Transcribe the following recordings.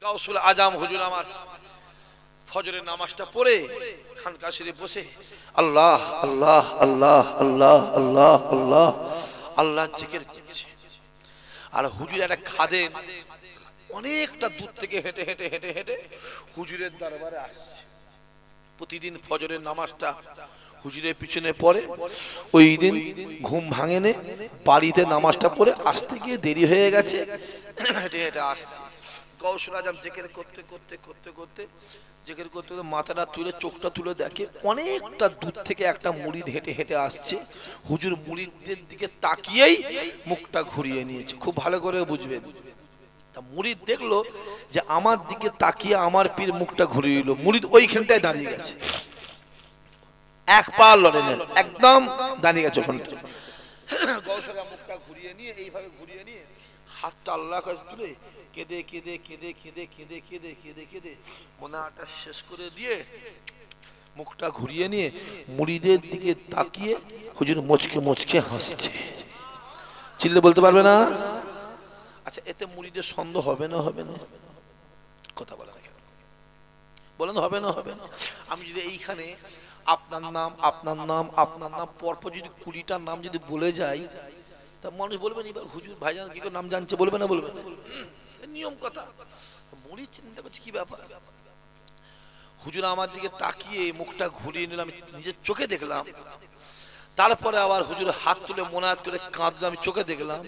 গাউসুল আজম হুজুর আমার ফজরের নামাজটা পড়ে খানকা শরীফে বসে আল্লাহ আল্লাহ আল্লাহ আল্লাহ আল্লাহ আল্লাহ আল্লাহ জিকির করছে। আর হুজুর একটা খাদেম অনেকটা দূর থেকে হেঁটে হেঁটে হেঁটে হেঁটে হুজুরের দরবারে আসছে। প্রতিদিন ফজরের নামাজটা হুজুরের পিছনে পড়ে, ওই দিন ঘুম ভাঙেনে বাড়িতে নামাজটা পড়ে আসতে গিয়ে দেরি হয়ে গেছে, হেঁটে হেঁটে আসছে। গাউসুল আজম জিকির করতে করতে করতে করতে জিকির করতে করতে মাথাটা তুলে চোখটা তুলে দেখে অনেকটা দূর থেকে একটা মুরিদ হেঁটে হেঁটে আসছে। হুজুর মুরিদদের দিকে তাকিয়েই মুখটা ঘুরিয়ে নিয়েছে। খুব ভালো করে বুঝবেন, মুরিদ দেখলো যে আমার দিকে তাকিয়ে আমার পীর মুখটা ঘুরিয়ে দিল। মুরিদ ওইখানটায় দাঁড়িয়ে গেছে, এক পা লড়ে না, একদম দাঁড়িয়ে গেছে ওখানটা। গাউসুল মুখটা ঘুরিয়ে নিয়ে এইভাবে ঘুরিয়ে নিয়ে হাতটা আল্লাহর কাছে তুলে কেঁদে কেঁদে কেঁদে কেঁদে কেঁদে কেঁদে কেঁদে কেঁদে মোনাটা শেষ করে দিয়ে মুখটা ঘুরিয়ে নিয়ে মুরিদের দিকে তাকিয়ে হুজুর মুচকে মুচকে হাসছে। চিল্লে বলতে পারবে না? আচ্ছা, এতে মুরিদের সন্দেহ হবে না? হবে না? কথা বলে না কেন? বলেন হবে না? হবে না? আমি যদি এইখানে আপনার নাম আপনার নাম আপনার নাম পরপর যদি 20টার নাম যদি বলে যাই, তা মানুষ বলবেন এবার হুজুর ভাইজান কি করে নাম জানছে, বলবে না? বলবে না? নিয়ম কথা। মুরিদ চিন্তা করছে কি ব্যাপার। হুজুর আমার দিকে তাকিয়ে মুখটা ঘুরিয়ে নিল, আমি নিজের চোখে দেখলাম। তারপরে আবার হুজুর হাত তুলে মোনাজাত করে কাঁদলো, আমি চোখে দেখলাম।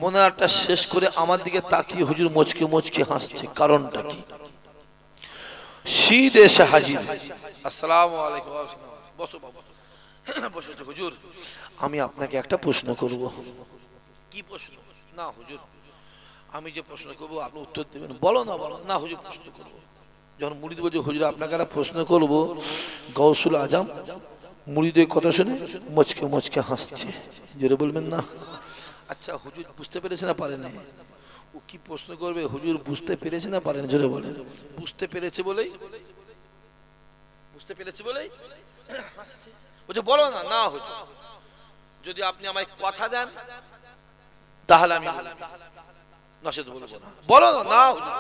মোনাজাতটা শেষ করে আমার দিকে তাকিয়ে হুজুর মুচকে মুচকে হাসছে। কারণটা কি? শীত এসে হাজির। আসসালামু আলাইকুম। বসো বাবু। বসেছো হুজুর, আমি আপনাকে একটা প্রশ্ন করব। কি প্রশ্ন? না হুজুর, আমি যে প্রশ্ন করবো আপনি উত্তর দেবেন। বলো না। বলো না হুজুর, প্রশ্ন করবো। যখন মুরিদ বলছে হুজুর আপনাকে একটা প্রশ্ন করবো, গাউসুল আজম মুরিদের কথা শুনে মুচকে মুচকে হাসছে। জোরে বলবেন না? আচ্ছা হুজুর বুঝতে পেরেছে না পারেনি? ও কি প্রশ্ন করবে হুজুর বুঝতে পেরেছে না পারেনি? জোরে বলেন। বুঝতে পেরেছে বলেই হাসছে। বলছে বলো না। না হুজুর, যদি আপনি আমায় কথা দেন তাহলে আমি নসিহত বলবো না। বলো না। না হুজুর।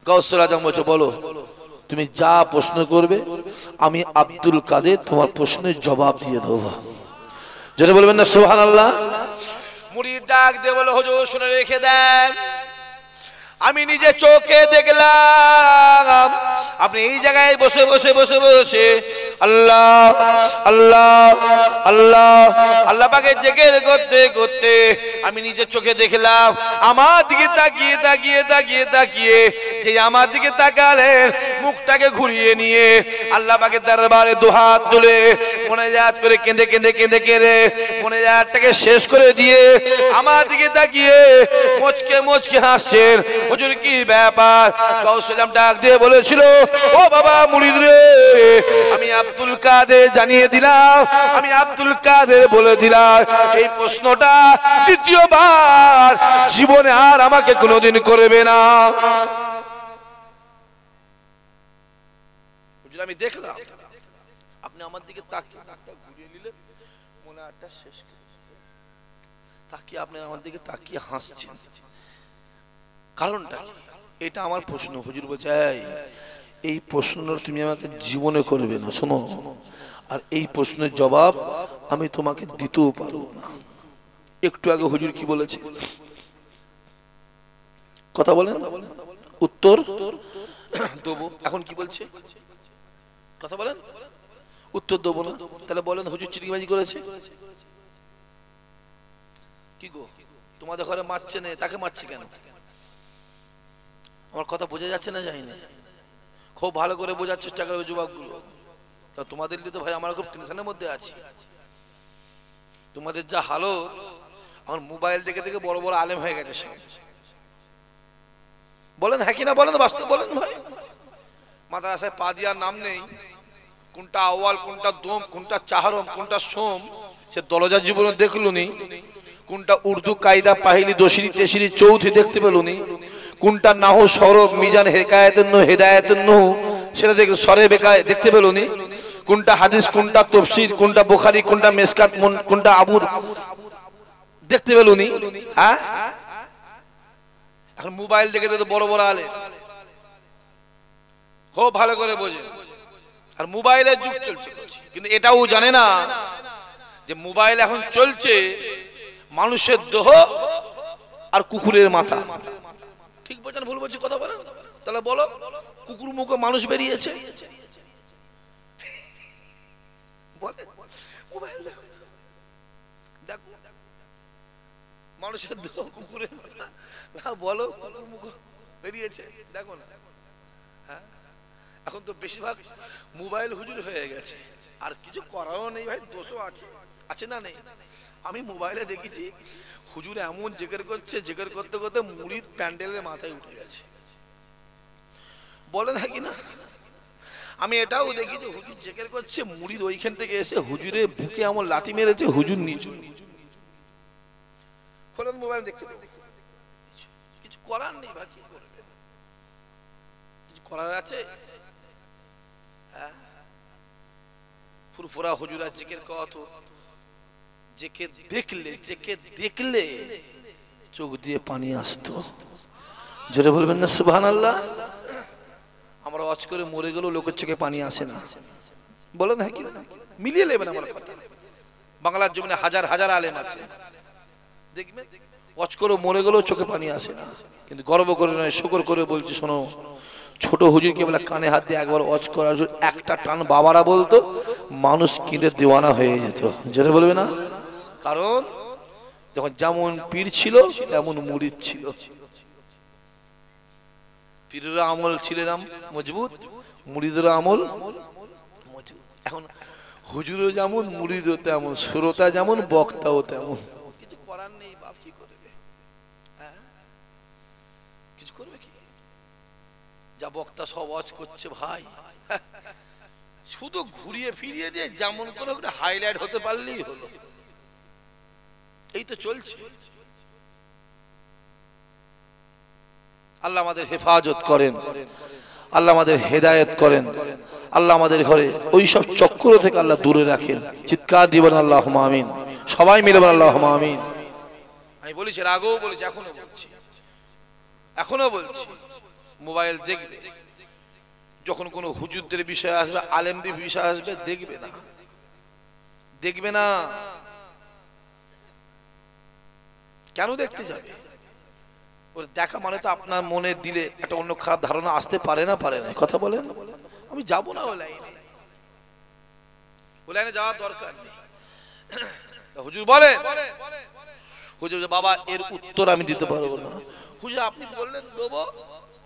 গাউসুল আজম বলছে বলো, তুমি যা প্রশ্ন করবে আমি আব্দুল কাদের তোমার প্রশ্নের জবাব দিয়ে দেবো। যেটা বলবেন না সুবহানাল্লাহ। মুরিদ ডাক দিয়ে বলে হুজুর শুনে রেখে দেন, আমি নিজে চোখে দেখলাম আপনি এই জায়গায় বসে বসে বসে বসে আল্লাহ আল্লাহ আল্লাহ আল্লাহ পাকে জিকির করতে করতে আমি নিজে চোখে দেখলাম। আমার দিকে তাকিয়ে তাকিয়ে তাকিয়ে তাকিয়ে যে আমার দিকে তাকালেন, মুখটাকে ঘুরিয়ে নিয়ে আল্লাহ পাকের দরবারে দুহাত তুলে মোনাজাত করে কেঁদে কেঁদে কেঁদে কেঁদে মোনাজাতটাকে শেষ করে দিয়ে আমার দিকে তাকিয়ে মুচকে মুচকে হাসছেন। হুজুর কি ব্যাপার? গাউসুল আজম ডাক দিয়ে বলেছিল ও বাবা মুরিদ রে, আমি আব্দুল কাদের জানিয়ে দিলাম, আমি আব্দুল কাদের বলে দিলাম এই প্রশ্নটা দ্বিতীয়বার জীবনে আর আমাকে কোনোদিন করবে না। হুজুর আমি দেখলাম আপনি আমার দিকে তাকিয়ে ঘুরিয়ে নিলেন, মোনাজাতটা শেষ করে তাকিয়ে আপনি আমার দিকে তাকিয়ে হাসছেন। কারণটা কি? এটা আমার প্রশ্ন। হুজুর বলছে এই প্রশ্নটা তুমি আমাকে জীবনে করবে না, শোনো, আর এই প্রশ্নের জবাব আমি তোমাকে দিতেও পারবো না। একটু আগে হুজুর কি বলেছে কথা বলেন, উত্তর দেবো। এখন কি বলছে কথা বলেন, উত্তর দেবো না। তাহলে বলেন হুজুর চিটিংবাজি করেছে কি গো? তোমাদের ঘরে মারছে না, তাকে মারছে কেন? আমার কথা বোঝা যাচ্ছে না? যাই না? খুব ভালো করে বোঝার চেষ্টা করবে যুবকগুলো। তোমাদের লিয়ে তো ভাই আমরা খুব টেনশনের মধ্যে আছি। তোমাদের যা হালো, আমার মোবাইল দেখে দেখে বড় বড় আলেম হয়ে গেছে সব। বলেন হ্যাঁ কিনা বলেন, বাস্তব বলেন ভাই। মাদ্রাসায় পা দিয়ার নাম নেই, কোনটা আওয়াল কোনটা দম কোনটা চাহরম কোনটা সোম সে দরজা জীবনে দেখলুনি। কোনটা উর্দু কায়দা পাহিলি দশিরি তেশিরি চৌথি দেখতে পেলুনি। কোনটা নাহু সরব মিজান হেকায়াতুন হেদায়াতুন নূহ সেটা দেখে সরে বেকায় দেখতে পেলুনি। কোনটা হাদিস কোনটা তাফসীর কোনটা বুখারী কোনটা মিশকাত কোনটা আবুর দেখতে পেলুনি। হ্যাঁ এখন মোবাইল দেখে তো বড় বড় আলে খুব ভালো করে বোঝে, আর মোবাইলের যুগ চলছে, কিন্তু এটাও জানে না যে মোবাইল এখন চলছে মানুষের দেহ আর কুকুরের মাথা। ঠিক বলছেন ভুল বলছি কথা বলেন? তাহলে বলো, কুকুর মুখে মানুষ বেরিয়েছে, বলে মোবাইল দেখো, দেখো মানুষের দেহ কুকুরের মাথা, বলো কুকুর মুখ বেরিয়েছে, দেখো না। হ্যাঁ, এখন তো বেশিরভাগ মোবাইল হুজুর হয়ে গেছে, আর কিছু করারও নেই ভাই, দোষও আছে, আছে না নেই? আমি মোবাইলে দেখেছি হুজুর এমন জিকির করছে, জিকির করতে করতে মুড়ির প্যান্ডেলের মাথায় উঠে গেছে, বলে নাকি না? আমি এটাও দেখি যে হুজুর জিকির করছে, মুড়ির ওইখান থেকে এসে হুজুরের বুকে এমন লাথি মেরেছে, হুজুর নিচু। খোলেন মোবাইল দেখতে, কিছু করার নেই ভাই, কি করবে? কিছু করার আছে? হ্যাঁ, ফুরফুরা হুজুরা জিকির কত, যেকে দেখলে চোখ দিয়ে পানি আসতো, জোরে বলবেন না সুবহানাল্লাহ? আমরা ওয়াজ করে মরে গেলেও লোকের চোখে পানি আসে না, বলেন হ্যাঁ কি না? মিলিয়ে নেবেন আমার কথা। বাংলার জমিনে হাজার হাজার আলেম আছে, দেখবেন ওয়াজ করে মরে গেলেও চোখে পানি আসে না, কিন্তু গর্ব করে নয়, শুকর করে বলছি, শোনো, ছোট হুজুরকে বলে কানে হাত দিয়ে একবার ওয়াজ করার একটা টান বাবারা বলতো, মানুষ কিনে দেওয়ানা হয়ে যেত, জোরে বলবে না? কারণ যখন যেমন পীর ছিল তেমন মুরিদ ছিল, পীরের আমল ছিল মজবুত, মুরিদের আমল মজবুত। এখন হুজুরও যেমন, মুরিদও তেমন, শ্রোতা যেমন, বক্তাও তেমন, কিছু করার নেই। বাপ কি করবে? হ্যাঁ, কিছু করবে কি? যা বক্তা সব ওয়াজ করছে ভাই, শুধু ঘুরিয়ে ফিরিয়ে দিয়ে যেমন করে হাইলাইট হতে পারলেই হলো, এই তো চলছে। আল্লাহ আমাদের হেফাজত করেন, আল্লাহ আমাদের হেদায়েত করেন, আল্লাহ আমাদের ঘরে ওই সব চক্র থেকে আল্লাহ দূরে রাখেন। চিৎকার দিবেন আল্লাহুম্মা আমিন, সবাই মিলে বলেন আল্লাহুম্মা আমিন। আমি বলেছি, আগেও বলেছি, এখনো বলছি, মোবাইল দেখবে, যখন কোনো হুজুরদের বিষয় আসবে, আলেমদের বিষয় আসবে, দেখবে না। কেন দেখতে যাবে? ওর দেখা মানে তো আপনার মনে দিলে একটা অন্য খারাপ ধারণা আসতে পারে না, কথা বলেন? আমি যাব না ওই লাইনে যাওয়ার দরকার নেই। হুজুর বলেন, হুজুর বাবা এর উত্তর আমি দিতে পারবো না। হুজুর আপনি বললেন দেবো,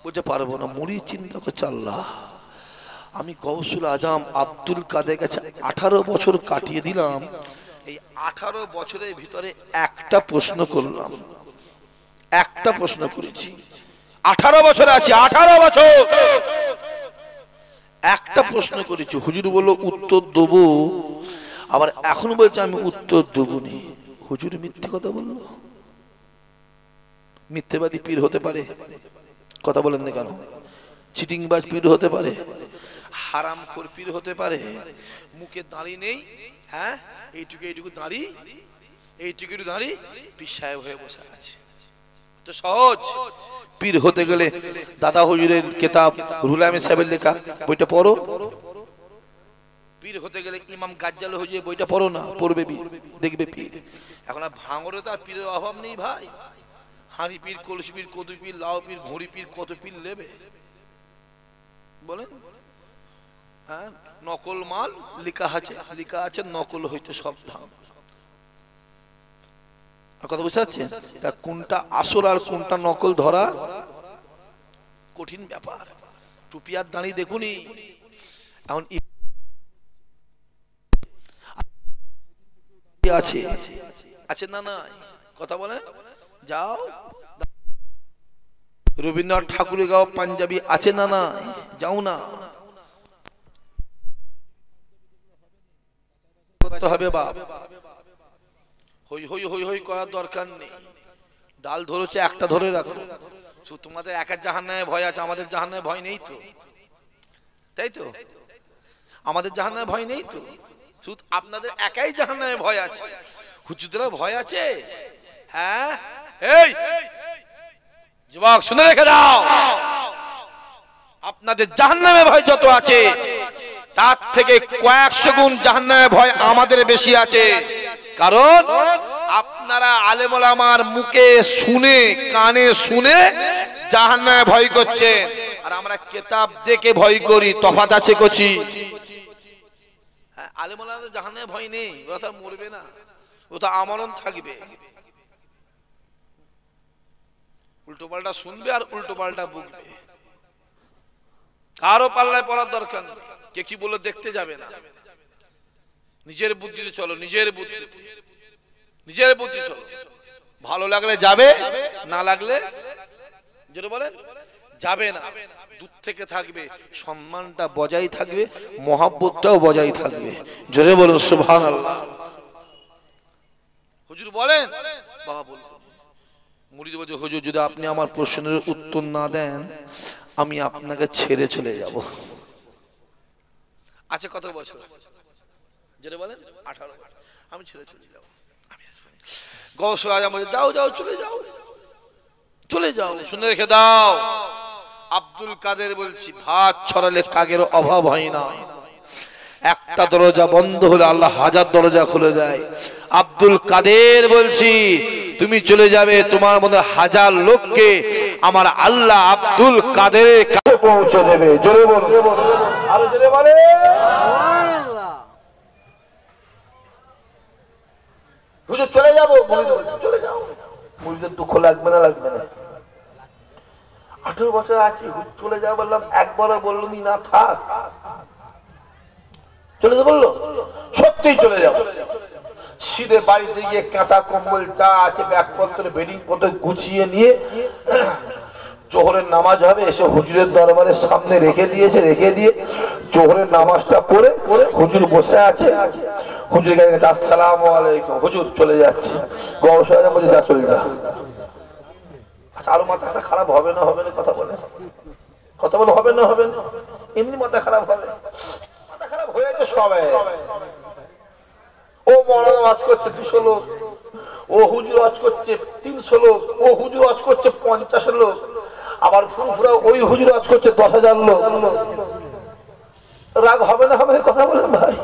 বুঝতে পারবো না। মুড়ি চিন্তা করছে, আল্লাহ আমি গৌসুল আজম আব্দুল কাদের কাছে 18 বছর কাটিয়ে দিলাম, এই 18 বছরের ভিতরে একটা প্রশ্ন করলাম, একটা প্রশ্ন করেছি, 18 বছর আছি, 18 বছর একটা প্রশ্ন করেছি। হুজুর বললো উত্তর দেবো, আবার এখন বলছে আমি উত্তর দেবো নি। হুজুর মিথ্যে কথা বললো? মিথ্যেবাদী পীর হতে পারে, কথা বলেন না কেন? চিটিংবাজ পীর হতে পারে, হারামখোর পীর হতে পারে, মুখে দাঁড়ি নেই, হ্যাঁ এইটুকু দাঁড়ি, পীর সাহেব হয়ে বসে আছে। তো সহজ, পীর হতে গেলে দাদা হুজুরের কিতাব রুলামে সাহেবের লেখা বইটা পড়ো। পীর হতে গেলে ইমাম গাজ্জাল হুজুরের বইটা পড়ো না, পড়বে দেখবে পীর। এখন আর ভাঙরে তো আর পীরের অভাব নেই ভাই, হাঁড়ি পীর, কলসি পীর, কদু পীর, লাউ পীর, ঘড়ি পীর, কত পীর নেবে বলেন? হ্যাঁ, নকল মাল লেখা আছে, নকল হইতে সব দাম। কথা বুঝতে পারছেন? তা কোনটা আসল আর কোনটা নকল ধরা কঠিন ব্যাপার। টুপি আর দাঁড়িয়ে দেখুনি, এখন আছে না নাই? কথা বলে যাও, রবীন্দ্রনাথ ঠাকুরের গাওয়া পাঞ্জাবি আছে না নাই? যাও না, করতে হবে বাপ। হই হই হই হই করার দরকার নেই। ডাল ধরেছে একটা ধরে রাখো। তোমাদের একার জাহান্নামে ভয় আছে, আমাদের জাহান্নামে ভয় নেই তো, তাই তো? আমাদের জাহান্নামে ভয় নেই তো, শুধু আপনাদের একাই জাহান্নামে ভয় আছে। হুজুরদের ভয় আছে? হ্যাঁ, এই যুবক শুনে রেখে দাও, আপনাদের জাহান্নামে ভয় যত আছে তার থেকে কয়েকশো গুণ জাহান্নামে ভয় আমাদের বেশি আছে। কারণ আপনারা আলেম ওলামার মুখে শুনে কানে শুনে জাহান্নামে ভয় করছেন, আর আমরা কিতাব দেখে ভয় করি। তফাৎ আছে কচি। হ্যাঁ, আলেম ওলামাদের জাহান্নামে ভয় নেই, ওরা তো মরবে না, ও তো আমরণ থাকবে। উল্টো পাল্টা শুনবে আর উল্টো পাল্টা বুঝবে। কারো পাল্লায় পড়ার দরকার নেই, কে কি বলে দেখতে যাবে না। নিজের বুদ্ধিতে চলো, নিজের বুদ্ধি চলো। ভালো লাগলে যাবে, না লাগলে যেটা বলেন যাবে না। দূর থেকে থাকবে, সম্মানটা বজায় থাকবে, মহাব্বতটাও বজায় থাকবে। জোরে বলুন সুবহানাল্লাহ। হুজুর বলেন, বাবা বলুন, মুরিদ বলছে হুজুর যদি আপনি আমার প্রশ্নের উত্তর না দেন আমি আপনাকে ছেড়ে চলে যাব। আচ্ছা কত বছর? যেটা বলেন 18। আমি ছেড়ে চলে যাব, আমি আসবো না। গৌস আজম বলছে যাও যাও, চলে যাও, চলে যাও। শুনে রেখে দাও, আব্দুল কাদের বলছি, ভাত ছড়ালে কাগের অভাব হয় না। একটা দরজা বন্ধ হলে আল্লাহ হাজার দরজা খুলে দেয়। আব্দুল কাদের বলছি, তুমি চলে যাবে, তোমার মধ্যে হাজার লোককে আমার আল্লাহ আব্দুল কাদের কাছে পৌঁছে দেবে। জোরে বলো, আরো জোরে বলে সুবহানাল্লাহ। হুজুর চলে যাব, মুরিদ বলছে চলে যাও। মুরিদের দুঃখ লাগবে না? লাগবে না। 18 বছর আছি, চলে যাও বললাম, একবারও বললো নি না থাক, চলে যাও বললো, সত্যিই চলে যাও। শীতে বাড়িতে গিয়ে কাঁথা কম্বল যা আছে ব্যাগপত্র বেডিং পত্র গুছিয়ে নিয়ে জোহরের নামাজ হবে, এসে হুজুরের দরবারের সামনে রেখে দিয়েছে। রেখে দিয়ে জোহরের নামাজটা পড়ে হুজুর বসে আছে। হুজুর কাছে আসসালামু আলাইকুম, হুজুর চলে যাচ্ছে। গৌস আজম বলছে যা চলে যা। আচ্ছা আরো মাথাটা খারাপ হবে না? হবে না? কথা বলে হবে না? হবে না? এমনি মাথা খারাপ হবে? মাথা খারাপ হয়েছে সবাই। ও মৌলানা ওয়াজ করছে 200 লোক, ও হুজুর ওয়াজ করছে 300 লোক, ও হুজুর ওয়াজ করছে 50 লোক, আবার ফুরফুরা ওই হুজুর ওয়াজ করছে 10,000 লোক। রাগ হবে না? হবে না? কথা বলেন ভাই।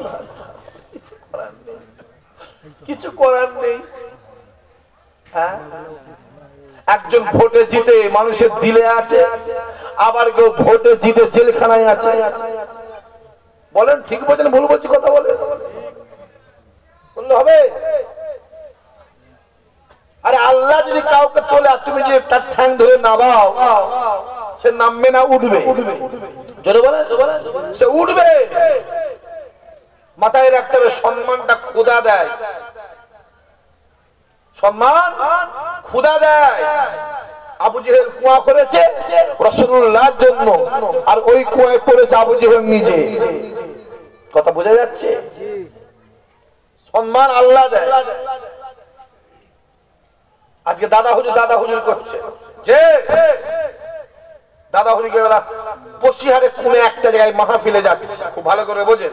কিছু করার নেই। হ্যাঁ, একজন ভোটে জিতে মানুষের দিলে আছে, আবার কেউ ভোটে জিতে জেলখানায় আছে। বলেন ঠিক বলছেন ভুল বলছি? কথা বলে বললে হবে? আরে আল্লাহ যদি কাউকে তোলে আর তুমি যে তার ঠ্যাং ধরে নামাও, সে নামবে না? উঠবে। জোরে বলে, সে উঠবে। মাথায় রাখতে হবে, সম্মানটা খোদা দেয়। সম্মান খোদা দেয়। আবু জেহেল কুয়া করেছে রাসূলুল্লাহর জন্য, আর ওই কুয়ায় পড়েছে আবু জেহেল নিজে। কথা বোঝা যাচ্ছে? সম্মান আল্লাহ দেয়। আজকে দাদা হুজুর করছে যে দাদা হুজুর গেলা বসিরহাটে কোনে একটা জায়গায় মাহফিলে যাচ্ছে, খুব ভালো করে বোঝেন।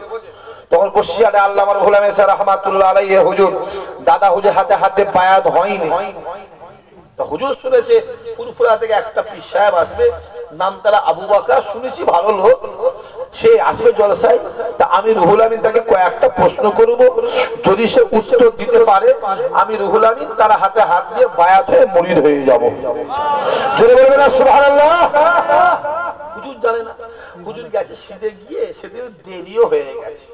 তখন বসিরহাটে আল্লামা রুহুল আমিন স্যার রাহমাতুল্লাহ আলাইহি হুজুর, দাদা হুজুর হাতে হাতে বায়াত হয়নি। তো হুজুর শুনেছে ফুরফুরা থেকে একটা পীর সাহেব আসবে, নাম তারা আবু বকর, শুনেছি ভালো লোক, সে আসবে জলসায়। তা আমি রুহুল আমিন তাকে কয়েকটা প্রশ্ন করব, যদি সে উত্তর দিতে পারে আমি রুহুল আমিন তার হাতে হাত দিয়ে বায়াত হয়ে মুরিদ হয়ে যাব। জোরে বলবেন না সুবহানাল্লাহ? হুজুর জানে না। হুজুর গেছে সিধে গিয়ে, সেদিন দেরিও হয়ে গেছে।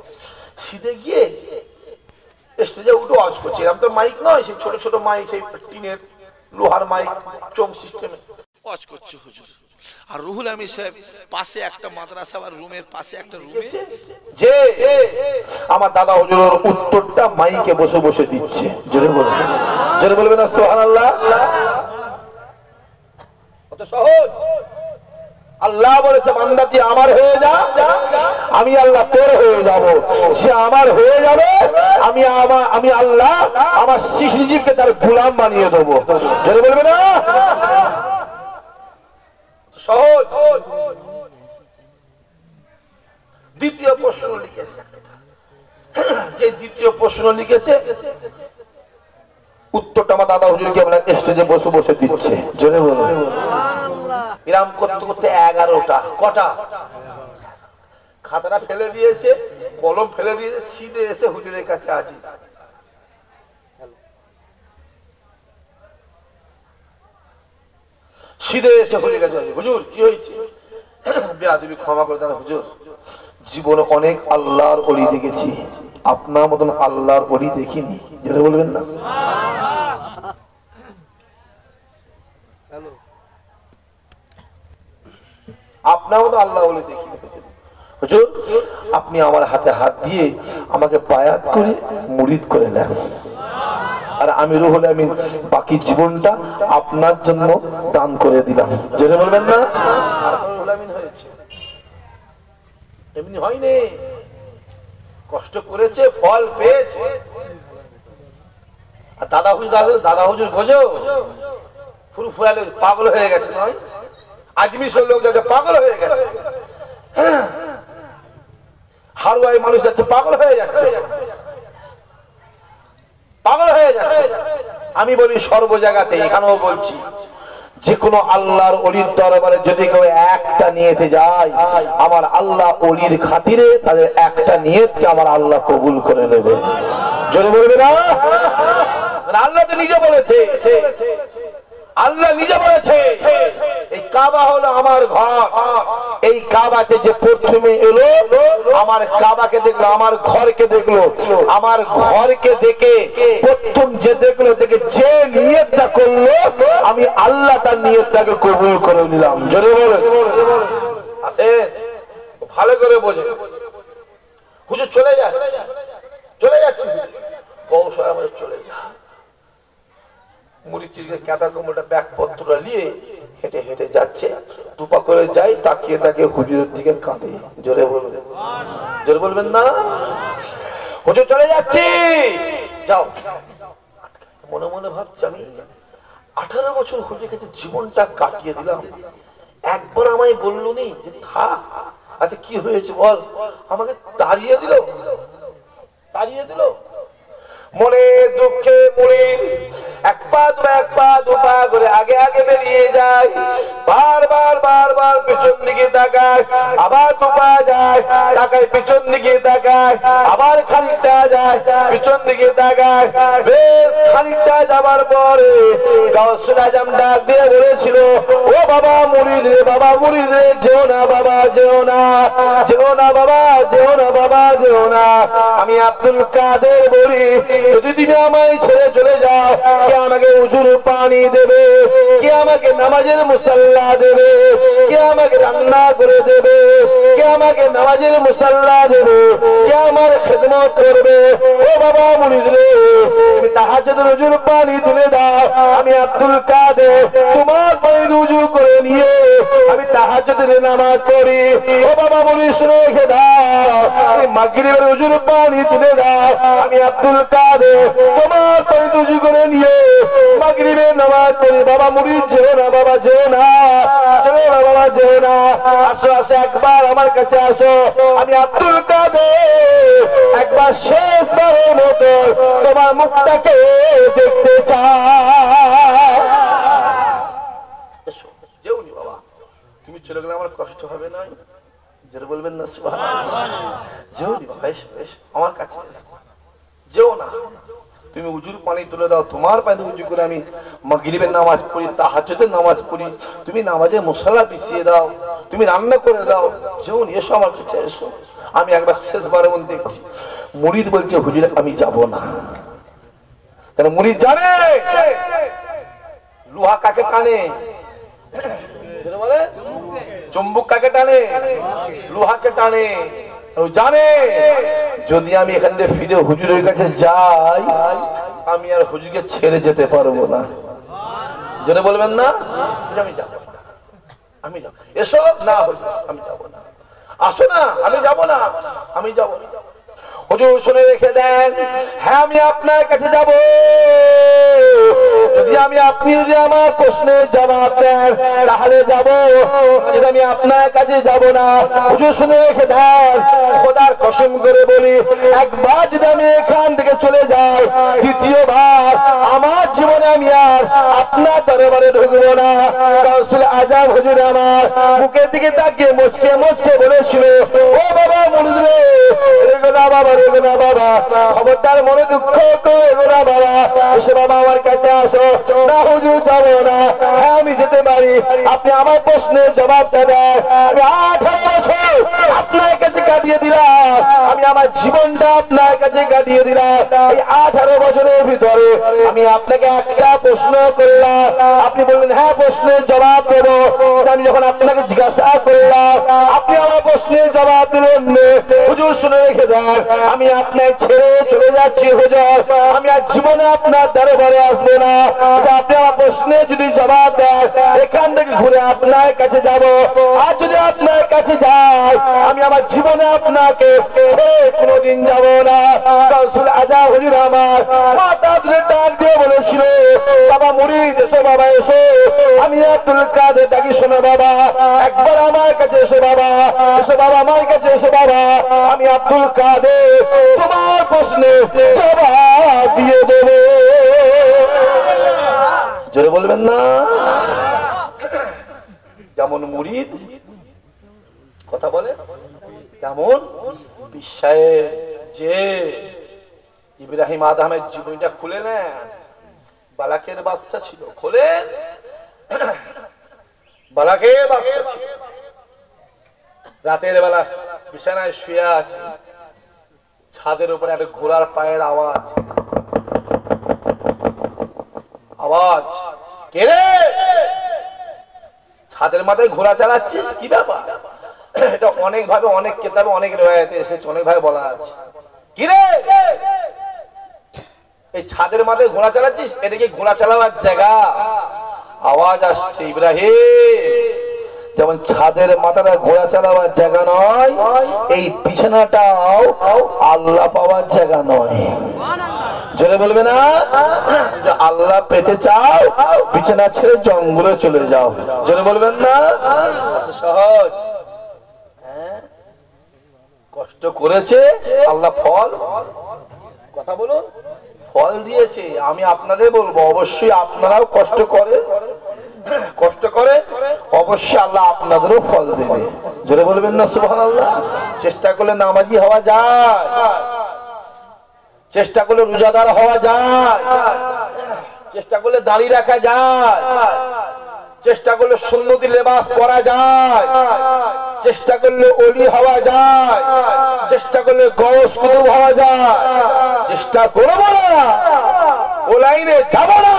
সিধে গিয়ে স্টেজে উঠে ওয়াজ করছে। এরকম তো মাইক নয়, সেই ছোট ছোট মাইক, সেই টিনের লোহার মাইক, চোং সিস্টেমে ওয়াজ করছে হুজুর। আর রুহুল আমিন সাহেব পাশে একটা মাদ্রাসা আর রুমের পাশে একটা রুমে যে আমার দাদা হুজুরের উত্তরটা মাইকে বসে বসে দিচ্ছে। জোরে বলবেন, জোরে বলবেন না সুবহানাল্লাহ? কত সহজ। আল্লাহ বলেছে বান্দা তুই আমার হয়ে যা, আমি আল্লাহ তোর হয়ে যাব। সে আমার হয়ে যাবে, আমি আল্লাহ আমার সৃষ্টিজীবকে তার গোলাম বানিয়ে দেবো। জোরে বলবে না? সহজ। দ্বিতীয় প্রশ্ন লিখেছে, যে দ্বিতীয় প্রশ্ন লিখেছে উত্তরটা আমার দাদা হুজুরকে আমরা স্টেজে বসে বসে দিচ্ছে। জোরে বলুন সুবহানাল্লাহ। এরকম করতে করতে 11টা কটা খাতাটা ফেলে দিয়েছে, কলম ফেলে দিয়েছে, সিধে এসে হুজুরের কাছে আজি। সিধে এসে হুজুরের কাছে আজি, হুজুর কি হয়েছে? বেয়াদবি ক্ষমা করে দেন হুজুর, জীবনে অনেক আল্লাহর ওলি দেখেছি, আপনার মতন আল্লাহর ওলি দেখিনি। যেটা বলবেন না আপনার মতো আল্লাহ ওলি দেখিনি। হুজুর আপনি আমার হাতে হাত দিয়ে আমাকে বায়াত করে মুরিদ করে নেন, আর আমি রুহুল আমিন বাকি জীবনটা আপনার জন্য দান করে দিলাম। যেটা বলবেন না রুহুল আমিন হয়েছে, এমনি হয়নি, কষ্ট করেছে, ফল পেয়েছে। আর দাদা হুজুর গোজো ফুল ফুয়ালে পাগল হয়ে গেছে, নয় আজমির লোক যাচ্ছে পাগল হয়ে গেছে, হারুয়াই মানুষ যাচ্ছে পাগল হয়ে যাচ্ছে, পাগল হয়ে যাচ্ছে। আমি বলি সর্ব জায়গাতে, এখানেও বলছি, যে কোনো আল্লাহর ওলির দরবারে যদি কেউ একটা নিয়েতে যায়, আমার আল্লাহ ওলির খাতিরে তাদের একটা নিয়তকে আমার আল্লাহ কবুল করে নেবে। জোরে বলবে না? আল্লাহ তো নিজে বলেছে, আল্লাহ নিজে বলেছে এই কাবা হলো আমার ঘর। এই কাবাতে যে প্রথমে এলো, আমার কাবাকে দেখলো, আমার ঘরকে দেখলো, আমার ঘরকে দেখে প্রথম যে দেখলো, দেখে যে নিয়তটা করলো, আমি আল্লাহ তার নিয়তটাকে কবুল করে নিলাম। জোরে বলেন আসেন, ভালো করে বোঝে। হুজুর চলে যাচ্ছে, চলে যাচ্ছে, কৌশল আমাদের চলে যা, মুড়িকে কাঁথা কম্বলটা ব্যাগপত্রটা নিয়ে হেঁটে হেঁটে যাচ্ছে, দুপা করে যাই, তাকিয়ে তাকিয়ে হুজুরের দিকে কাঁদে। জোরে বলবেন, জোরে বলবেন না? হুজুর চলে যাচ্ছি, যাও। মনে মনে ভাবছি, আমি 18 বছর হুজুরের কাছে জীবনটা কাটিয়ে দিলাম, একবার আমায় বললো নি যে থাক, আচ্ছা কি হয়েছে বল, আমাকে তাড়িয়ে দিল, তাড়িয়ে দিল। মনে দুঃখে মুড়ির এক পা দুপা করে আগে আগে বেরিয়ে যায়, বারবার পিছন দিকে তাকায়, আবার দুপা যায়, তাকায় পিছন দিকে তাকায়, আবার খানিকটা যায়, পিছন দিকে তাকায়। বেশ খানিকটা যাবার পরে গাউসুল আজম ডাক দিয়ে বলেছিল, ও বাবা মুরিদ রে, বাবা মুরিদ রে, যেও না বাবা, যেও না, যেও না বাবা, যেও না বাবা, যেও না। আমি আব্দুল কাদের বলি, যদি তুমি আমায় ছেড়ে চলে যাও, কে আমাকে উজুর পানি দেবে, কে আমাকে নামাজের মুসাল্লা দেবে, কে আমাকে রান্না করে দেবে, কে আমাকে নামাজের মুসাল্লা দেবে, কে আমার খেদমত করবে? ও বাবা মুরিদ রে, তুমি তাহাজ্জুদের উজুর পানি তুলে দাও, আমি আব্দুল কাদের তোমার পানি উজু করে নিয়ে আমি তাহাজ্জুদের নামাজ পড়ি। ও বাবা মুরিদ শুনে রেখে দাও, এই মাগরিবের উজুর পানি তুলে দাও, আমি আব্দুল কাদের তোমার পানি উজু করে নিয়ে মাগরিবের নামাজ পড়ি। বাবা মুরিদ যেও না বাবা, যেও না, যেও না বাবা, যেও না। আসো আসো, একবার আমার কাছে আসো, আমি আব্দুল কাদের একবার শেষবারের মতো তোমার মুখটাকে দেখতে চাই। এসো, যেও নি বাবা, তুমি চলে গেলে আমার কষ্ট হবে না? যেটা বলবেন না সুবহানাল্লাহ, যেও নি বাবা, এসো এসো আমার কাছে এসো, যেও না। তুমি উজুর পানি তুলে দাও, তোমার পানি উজু করে আমি মাগরিবের নামাজ পড়ি, তাহাজ্জুদের নামাজ পড়ি, তুমি নামাজে মশলা পিছিয়ে দাও, তুমি রান্না করে দাও, যেমন এসো আমার কাছে এসো। আমি একবার শেষবার এমন দেখছি, মুরিদ বলছে হুজুর আমি যাব না। কেন? মুরিদ জানে লোহা কাকে টানে, বলে চুম্বক কাকে টানে, লোহাকে টানে। জানে যদি আমি এখান থেকে ফিরে হুজুরের কাছে যাই, আমি আর হুজুরকে ছেড়ে যেতে পারবো না। যেটা বলবেন না, আমি যাবো না, আমি যাবো। এসো না হুজুর, আমি যাবো না। আসো না, আমি যাবো না, আমি যাবো না। হুজুর শুনে রেখে দেন, হ্যাঁ আমি আপনার কাছে যাবো, যদি আপনি যদি আমার প্রশ্নের জবাব দেন তাহলে যাব, যদি আমি আপনার কাছে যাব না। হুজুর শুনে রেখে দেন, খোদার কসম করে বলি, একবার যদি আমি এখান থেকে চলে যাই, দ্বিতীয়বার আমার জীবনে আমি আর আপনার দরবারে ঢুকবো না। রাসূল আজম হুজুর আমার মুখের দিকে তাকিয়ে মুচকে মুচকে বলেছিল, ও বাবা মুরিদ রে, রেগো না বাবা, রেগো না বাবা, খবরদার মনে দুঃখ করো না বাবা, এসে বাবা আমার কাছে আসো। না হুজুর যাবো না। হ্যাঁ আমি যেতে পারি, আপনি আমার প্রশ্নের জবাবটা দেন। আমি 18 বছর আপনার কাছে কাটিয়ে দিলাম, আমি আমার জীবনটা আপনার কাছে কাটিয়ে দিলাম। এই 18 বছরের ভিতরে আমি আপনাকে একটা প্রশ্ন করলাম, আপনি বললেন হ্যাঁ প্রশ্নের জবাব দেব। আমি যখন আপনাকে জিজ্ঞাসা করলাম, আপনি আমার প্রশ্নের জবাব দিলেন না। হুজুর শুনে রেখে দেন, আমি আপনাকে ছেড়ে চলে যাচ্ছি হুজুর, আমি আর জীবনে আপনার দরবারে আসবো না। আপনি আমার প্রশ্নের যদি জবাব দেন, এখান থেকে ঘুরে আপনার কাছে যাব। আর যদি আপনার কাছে যাই, আমি আমার জীবনে আপনাকে ছেড়ে কোনোদিন যাব না। রাসূল আজম হুজুর আমার মাথা তুলে ডাক দিয়ে বলেছিল, বাবা মুরিদ এসো, বাবা এসো, আমি আব্দুল কাদের ডাকি শোনো বাবা, একবার আমার কাছে এসো বাবা, এসো বাবা আমার কাছে এসো বাবা, আমি আব্দুল কাদের তোমার প্রশ্নের জবাব দিয়ে দেব। জোরে বলবেন না? যেমন মুরিদ কথা বলে, তেমন বিশ্বায়ে যে ইব্রাহিম আদমের জীবনটা খুলে নেন। বালাকের বাদশা ছিল, খোলেন, বালাকের বাদশা ছিল। রাতের বেলা বিছানায় শুয়ে আছে, ছাদের উপরে একটা ঘোড়ার পায়ের আওয়াজ, আওয়াজ, কে রে? ছাদের মাথায় ঘোড়া চালাচ্ছিস, কি ব্যাপার? এটা অনেক ভাবে, অনেক কিতাবে, অনেক রিওয়ায়াতে এসেছে, অনেক ভাবে বলা আছে। কি রে, এই ছাদের মাথায় ঘোড়া চালাচ্ছিস? এটা কি ঘোড়া চালাবার জায়গা? আওয়াজ আসছে, ইব্রাহিম, যেমন ছাদের মাথাটা ঘোড়া চালাবার জায়গা নয়, এই বিছানাটাও আল্লাহ পাওয়ার জায়গা নয়। জোরে বলবে না? আল্লাহ পেতে চাও, বিছানা ছেড়ে জঙ্গলে চলে যাও। জোরে বলবেন না? সহজ। কষ্ট করেছে আল্লাহ, ফল, কথা বলুন, ফল দিয়েছে। আমি আপনাদের বলবো, অবশ্যই আপনারাও কষ্ট করে, কষ্ট করে অবশ্যই আল্লাহ আপনাদেরও ফল দেবে। জোরে বলবেন না সুবহানাল্লাহ? চেষ্টা করলে নামাজি হওয়া যায়, চেষ্টা করলে রোজাদার হওয়া যায়, চেষ্টা করলে দাড়ি রাখা যায়, চেষ্টা করলে সুন্নতি লেবাস পরা যায়, চেষ্টা করলে ওলি হওয়া যায়, চেষ্টা করলে গৌস কুতুব হওয়া যায়। চেষ্টা করবো না, ও লাইনে যাব না,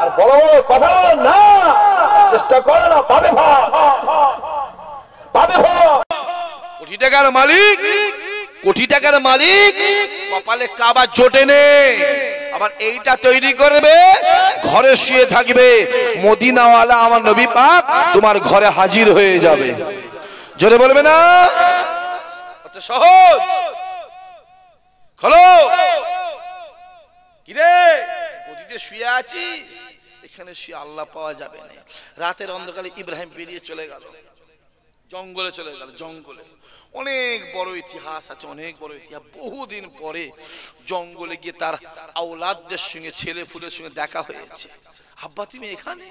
আর বড় বড় কথা বলো না, চেষ্টা করো না, পাবে ফল, পাবে ফল। কোটি টাকার মালিক, কোটি টাকার মালিক, কপালে কাবা জোটে নেই, আবার এইটা তৈরি করবে, ঘরে শুয়ে থাকবে, মদিনাওয়ালা আমার নবী পাক তোমার ঘরে হাজির হয়ে যাবে। জোরে বলবে না? কত সহজ। খোলো, কিরে গদিতে শুয়ে আছিস, এখানে শুয়ে আল্লাহ পাওয়া যাবে না। রাতের অন্ধকারে ইব্রাহিম বেরিয়ে চলে গেল, জঙ্গলে চলে গেল। জঙ্গলে অনেক বড় ইতিহাস আছে, অনেক বড় ইতিহাস। বহুদিন পরে জঙ্গলে গিয়ে তার আওলাদদের সঙ্গে, ছেলে ফুলের সঙ্গে দেখা হয়েছে। আব্বা তুমি এখানে,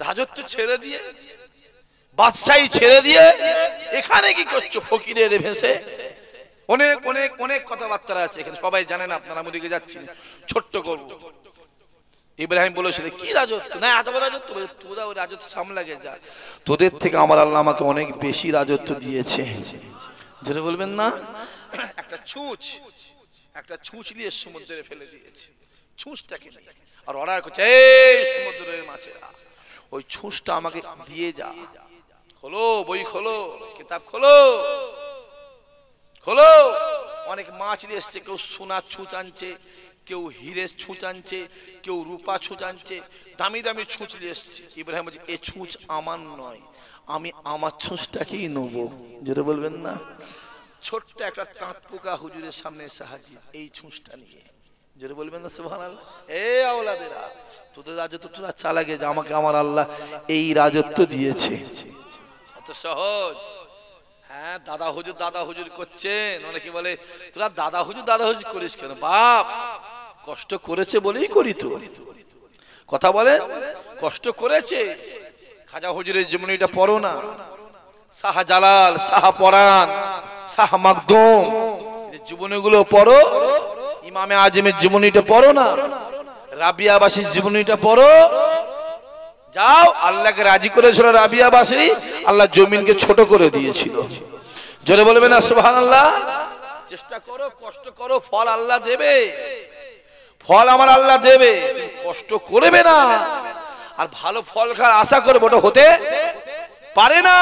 রাজত্ব ছেড়ে দিয়ে, বাদশাহী ছেড়ে দিয়ে এখানে কি করছো ফকিরের ভেসে? অনেক অনেক অনেক কথাবার্তা আছে এখানে, সবাই জানেন, আপনারা ওদিকে যাচ্ছেন, ছোট্ট করব। ইব্রাহিম বলেছিল কি রাজত্ব? না এত বড় রাজত্ব, তোরা ওই রাজত্ব সামলাগে যা, তোদের থেকে আমার আল্লাহ আমাকে অনেক বেশি রাজত্ব দিয়েছে। যেটা বলবেন না? একটা ছুঁচ, একটা ছুঁচ নিয়ে সমুদ্রে ফেলে দিয়েছে, ছুঁচটাকে নিয়ে, আর অর্ডার করছে, এই সমুদ্রের মাছেরা ওই ছুঁচটা আমাকে দিয়ে যা। খোলো বই, খোলো কিতাব, খোলো খোলো। অনেক মাছ নিয়ে এসছে, কেউ সোনার ছুঁচ আনছে, কেউ হীরের ছুঁচ আনছে, কেউ রূপা ছুঁচ আনছে, দামি দামি ছুঁচ নিয়ে এসছে। ইব্রাহিম বলছে এই ছুঁচ আমার নয়, আমি আমার ছুঁচটাকেই নেবো। যেটা বলবেন না? ছোট্ট একটা তাঁত পোকা হুজুরের সামনে এসে হাজির, এই ছুঁচটা নিয়ে। জোরে বলবেন না সুবহানাল্লাহ। এ আওলাদেরা, তোদের রাজত্ব তোরা চালাকে যে আমাকে আমার আল্লাহ এই রাজত্ব দিয়েছে, এত সহজ। হ্যাঁ, দাদা হুজুর করছেন, অনেকে বলে তোরা দাদা হুজুর করিস কেন? বাপ কষ্ট করেছে বলেই করি তো। কথা বলে কষ্ট করেছে। খাজা হুজুরের জীবনীটা পড়ো না, শাহ জালাল, শাহ পরান, শাহ মাকদুম জীবনীগুলো পড়ো, ইমামে আজমের জীবনীটা পড়ো না, রাবিয়াবাসীর জীবনীটা পড়ো। যাও, আল্লাহকে রাজি করেছিল রাবিয়াবাসী, আল্লাহ জমিনকে ছোট করে দিয়েছিল। জোরে বলবে না সুবহানাল্লাহ। চেষ্টা করো, কষ্ট করো, ফল আল্লাহ দেবে, ফল আমার আল্লাহ দেবে। তুমি কষ্ট করবে না আর ভালো ফল খাওয়ার আশা করবে, ওটা হতে পারে না।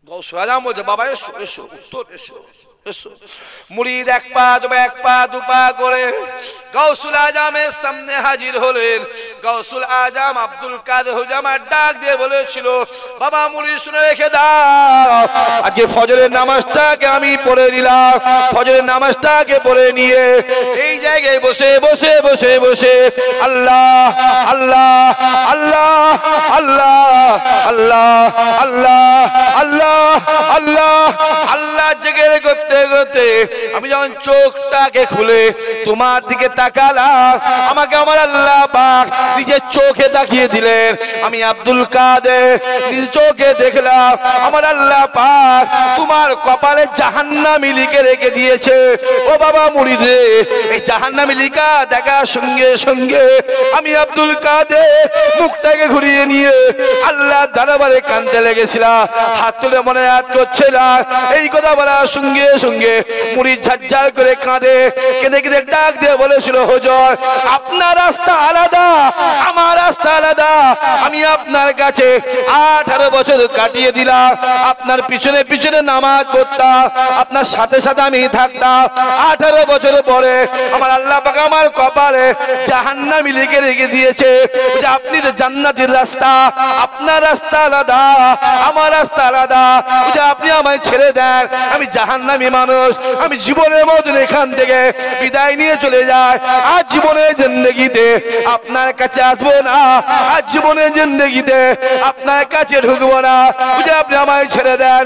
গৌসুল আজম বলছে বাবা এসো এসো, উত্তর এসো এসো। মুরিদ এক পা দু পা করে গৌসুল আজমের সামনে হাজির হলেন। গৌসুল আজম আব্দুল কাদের হুজামার ডাক দিয়ে বলেছিল, বাবা মুরিদ শুনে রেখে দাও, আজকে ফজরের নামাজটাকে আমি পড়ে নিলাম। ফজরের নামাজটাকে পড়ে নিয়ে এই জায়গায় বসে বসে বসে বসে আল্লাহ আল্লাহ আল্লাহ আল্লাহ আল্লাহ আল্লাহ আল্লাহ আল্লাহ আল্লাহ জিকির করতে করতে আমি যখন চোখটাকে খুলে তোমার দিকে তাকালাম, আমাকে আমার আল্লাহ পাক নিজের চোখে তাকিয়ে দিলেন। আমি আব্দুল কাদের নিজ চোখে দেখলাম আমার আল্লাহ পাক তোমার কপালে জাহান্নামী লিখে রেখে দিয়েছে। ও বাবা মুরিদ রে, এই জাহান্নামী লিখা দেখার সঙ্গে সঙ্গে আমি আব্দুল কাদের মুখটাকে ঘুরিয়ে নিয়ে আল্লাহ দরবারে কাঁদতে লেগেছিলাম, হাত তুলে মনে হাত করছিলাম। এই কথা বলার সঙ্গে সঙ্গে মুরিদ ঝারঝার করে কাঁদে, কেঁদে কেঁদে ডাক দিয়ে বলেছিল, হুজুর আপনার রাস্তা আলাদা, আমার রাস্তা আলাদা। আমি আপনার কাছে 18 বছর কাটিয়ে দিলাম, আপনার পিছনে পিছনে নামাজ পড়তাম, আপনার সাথে সাথে আমি থাকতাম। 18 বছর পরে আমার আল্লাহ পাক আমার কপালে জাহান্নামী লিখে রেখে দিয়েছে। যে আপনি তো জান্নাতের রাস্তা, আপনার রাস্তা আলাদা, আমার রাস্তা আলাদা। যে আপনি আমায় ছেড়ে দেন, আমি জাহান্নামী মানুষ, আমি জীবনের মতন এখান থেকে বিদায় নিয়ে চলে যাই। আজ জীবনের জিন্দেগিতে আপনার কাছে আসবো না, আজ জীবনের জিন্দেগিতে আপনার কাছে ঢুকবো না, বুঝে আপনি আমায় ছেড়ে দেন।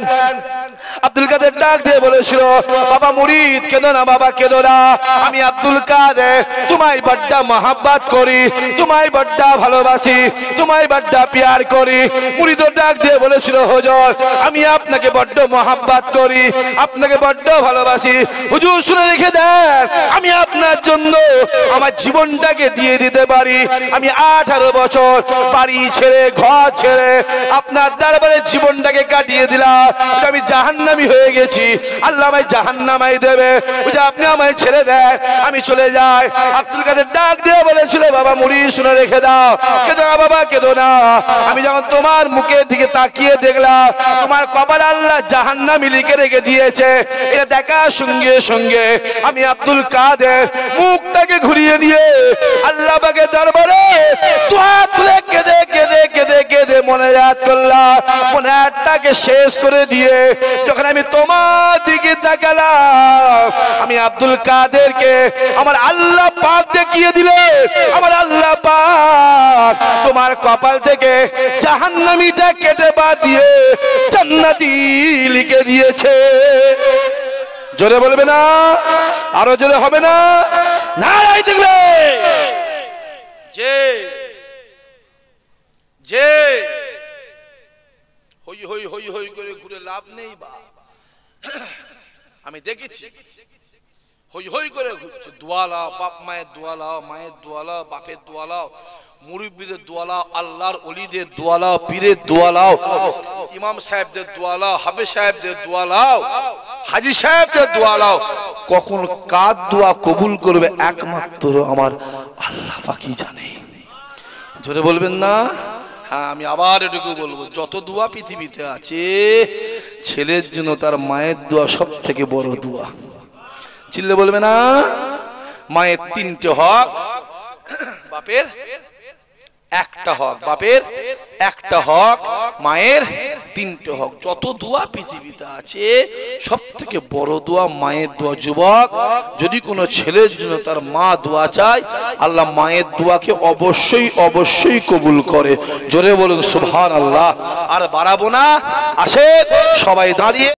আব্দুল কাদের ডাক দিয়ে বলেছিল, বাবা মুরিদ কেঁদো না, বাবা কেঁদো না, আমি আব্দুল কাদের তোমায় বড্ডা মহাব্বত করি, তোমায় বড্ডা ভালোবাসি, তোমায় বড্ডা প্যার করি। মুরিদ ডাক দিয়ে বলেছিল, হুজুর আমি আপনাকে বড্ড মহাব্বত করি, আপনাকে বড্ড ভালোবাসি। হুজুর শুনে রেখে দেন, আমি আপনার জন্য আমার জীবনটাকে দিয়ে দিতে পারি। আমি 18 বছর বাড়ি ছেড়ে ঘর ছেড়ে আপনার দরবারে জীবনটাকে কাটিয়ে দিলাম। আমি জাহান্নামী হয়ে গেছি, আল্লাহ আমায় জাহান্নামাই দেবে, বুঝে আপনি আমায় ছেড়ে দেন, আমি চলে যাই। আব্দুল কাদের ডাক দিয়ে বলেছিল, বাবা মুরিদ শুনে রেখে দাও, কেঁদো না বাবা কেঁদো না। আমি যখন তোমার মুখের দিকে তাকিয়ে দেখলাম তোমার কপালে আল্লাহ জাহান্নামী লিখে রেখে দিয়েছে, এটা দেখার সঙ্গে সঙ্গে আমি আব্দুল কাদের মুখটাকে ঘুরিয়ে নিয়ে আল্লাহ পাকের দরবারে দোয়া তুলে কেঁদে কেঁদে কেঁদে কেঁদে মনে ইয়াদ করলাম। মনে হাতটাকে শেষ করে দিয়ে যখন আমি তোমার দিকে তাকালাম, আমি আব্দুল কাদেরকে আমার আল্লাহ পাক দেখিয়ে দিলে, আমার আল্লাহ পাক তোমার কপাল থেকে জাহান্নামীটা কেটে বাদ দিয়ে জান্নাতি লিখে দিয়েছে। জোরে বলবে না, আরো জোরে হবে না, নারাই দেখবে। যে যে হই হই হই হই করে ঘুরে লাভ নেই, বা আমি দেখেছি হই হই করে ঘুরছে। দোয়া লাও, বাপ মায়ের দোয়া লাও, মায়ের দোয়া লাও, বাপের দোয়া লাও, মুরব্বীদের দোয়া লাও, আল্লাহর ওলিদের দোয়া লাও, পীরের দোয়া লাও, ইমাম সাহেবদের দোয়া লাও, হাফেজ সাহেবদের দোয়া লাও, হাজী সাহেবদের দোয়া লাও। কখন কার দোয়া কবুল করবে একমাত্র আমার আল্লাহ পাকই জানে। জোরে বলবেন না? হ্যাঁ, আমি আবার এটুকু বলবো, যত দোয়া পৃথিবীতে আছে ছেলের জন্য তার মায়ের দোয়া সব থেকে বড় দোয়া। চিল্লে বলবে না? মায়ের 3টে হক, বাপের একটা হক, বাপের একটা হক, মায়ের তিনটে হক। যত দোয়া পৃথিবীতে আছে সব থেকে বড় দোয়া মায়ের দোয়া। যুবক, যদি কোনো ছেলের জন্য তার মা দোয়া চায়, আল্লাহ মায়ের দোয়াকে অবশ্যই অবশ্যই কবুল করে। জোরে বলুন সুবহানাল্লাহ। আর বাড়াবো না, আসেন সবাই দাঁড়িয়ে